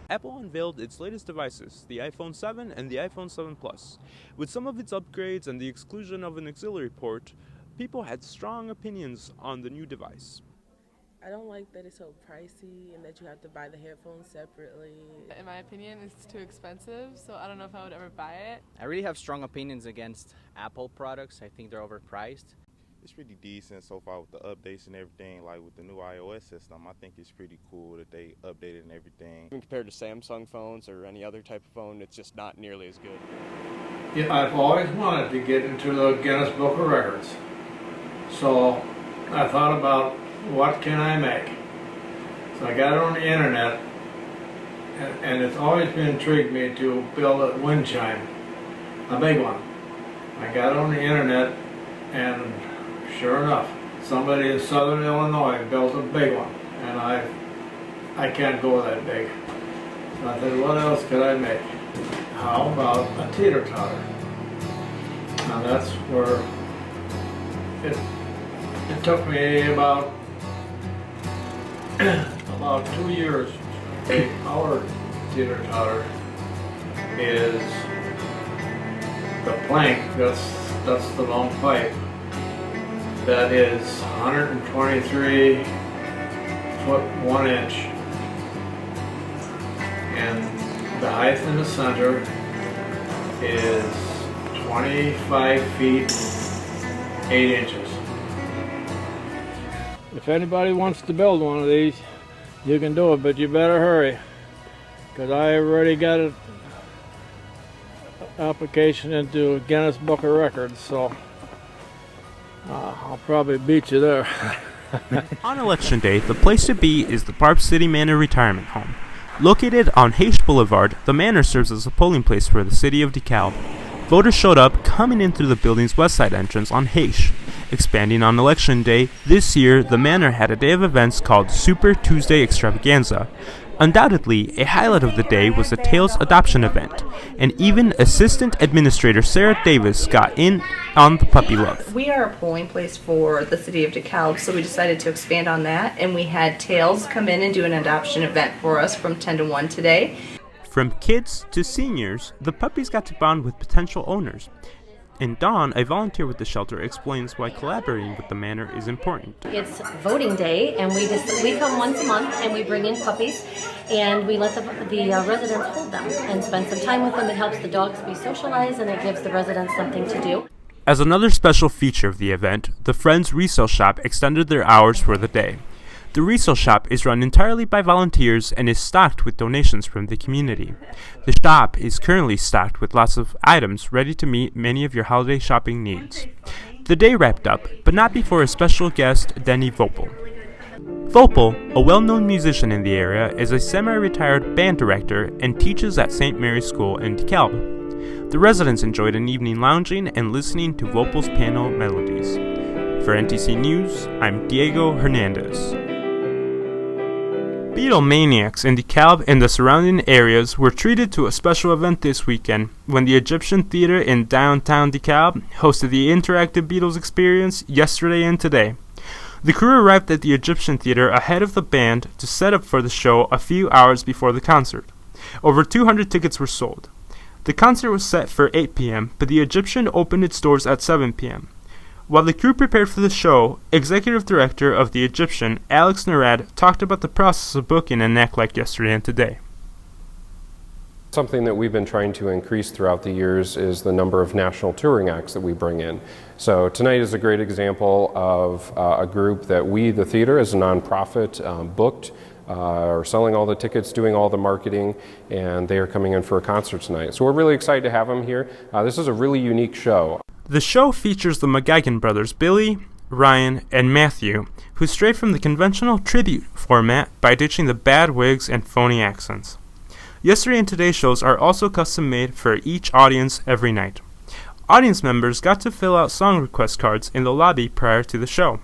Apple unveiled its latest devices, the iPhone 7 and the iPhone 7 Plus. With some of its upgrades and the exclusion of an auxiliary port, people had strong opinions on the new device. I don't like that it's so pricey and that you have to buy the headphones separately. In my opinion, it's too expensive, so I don't know if I would ever buy it. I really have strong opinions against Apple products. I think they're overpriced. It's pretty decent so far with the updates and everything. Like with the new iOS system, I think it's pretty cool that they updated and everything. Compared to Samsung phones or any other type of phone, it's just not nearly as good. Yeah, I've always wanted to get into the Guinness Book of Records. So I thought about what can I make. So I got it on the internet, and it's always been intrigued me to build a wind chime, a big one. I got it on the internet, and sure enough, somebody in southern Illinois built a big one, and I can't go that big. So I said, what else could I make? How about a teeter-totter? Now that's where it took me about 2 years. Our teeter-totter is the plank, that's the long pipe. That is 123 foot 1 inch, and the height in the center is 25 feet 8 inches. If anybody wants to build one of these, you can do it, but you better hurry, because I already got an application into Guinness Book of Records, so I'll probably beat you there. On election day, the place to be is the Barb City Manor Retirement Home. Located on Haight Boulevard, the manor serves as a polling place for the city of DeKalb. Voters showed up coming in through the building's west side entrance on Haight. Expanding on election day, this year the manor had a day of events called Super Tuesday Extravaganza. Undoubtedly, a highlight of the day was the Tails adoption event, and even Assistant Administrator Sarah Davis got in on the puppy love. We are a polling place for the city of DeKalb, so we decided to expand on that, and we had Tails come in and do an adoption event for us from 10 to 1 today. From kids to seniors, the puppies got to bond with potential owners. And Dawn, a volunteer with the shelter, explains why collaborating with the manor is important. It's voting day, and we come once a month, and we bring in puppies, and we let the residents hold them and spend some time with them. It helps the dogs be socialized, and it gives the residents something to do. As another special feature of the event, the Friends Resale Shop extended their hours for the day. The resale shop is run entirely by volunteers and is stocked with donations from the community. The shop is currently stocked with lots of items ready to meet many of your holiday shopping needs. The day wrapped up, but not before a special guest, Denny Vopel. Vopel, a well-known musician in the area, is a semi-retired band director and teaches at St. Mary's School in DeKalb. The residents enjoyed an evening lounging and listening to Vopel's piano melodies. For NTC News, I'm Diego Hernandez. Beatlemaniacs in DeKalb and the surrounding areas were treated to a special event this weekend when the Egyptian Theater in downtown DeKalb hosted the interactive Beatles experience yesterday and today. The crew arrived at the Egyptian Theater ahead of the band to set up for the show a few hours before the concert. Over 200 tickets were sold. The concert was set for 8 p.m., but the Egyptian opened its doors at 7 p.m. While the crew prepared for the show, Executive Director of the Egyptian, Alex Narad, talked about the process of booking an act like yesterday and today. Something that we've been trying to increase throughout the years is the number of national touring acts that we bring in. So tonight is a great example of a group that we, the theater, as a nonprofit, booked, are selling all the tickets, doing all the marketing, and they are coming in for a concert tonight. So we're really excited to have them here. This is a really unique show. The show features the McGuigan brothers, Billy, Ryan, and Matthew, who stray from the conventional tribute format by ditching the bad wigs and phony accents. Yesterday and today's shows are also custom made for each audience every night. Audience members got to fill out song request cards in the lobby prior to the show.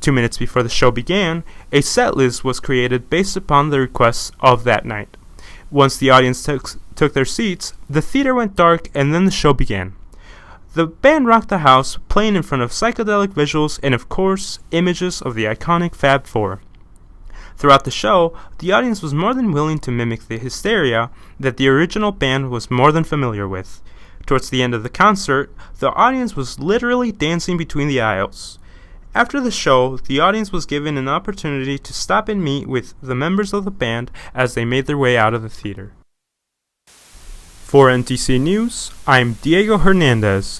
2 minutes before the show began, a set list was created based upon the requests of that night. Once the audience took their seats, the theater went dark and then the show began. The band rocked the house, playing in front of psychedelic visuals and, of course, images of the iconic Fab Four. Throughout the show, the audience was more than willing to mimic the hysteria that the original band was more than familiar with. Towards the end of the concert, the audience was literally dancing between the aisles. After the show, the audience was given an opportunity to stop and meet with the members of the band as they made their way out of the theater. For NTC News, I'm Diego Hernandez.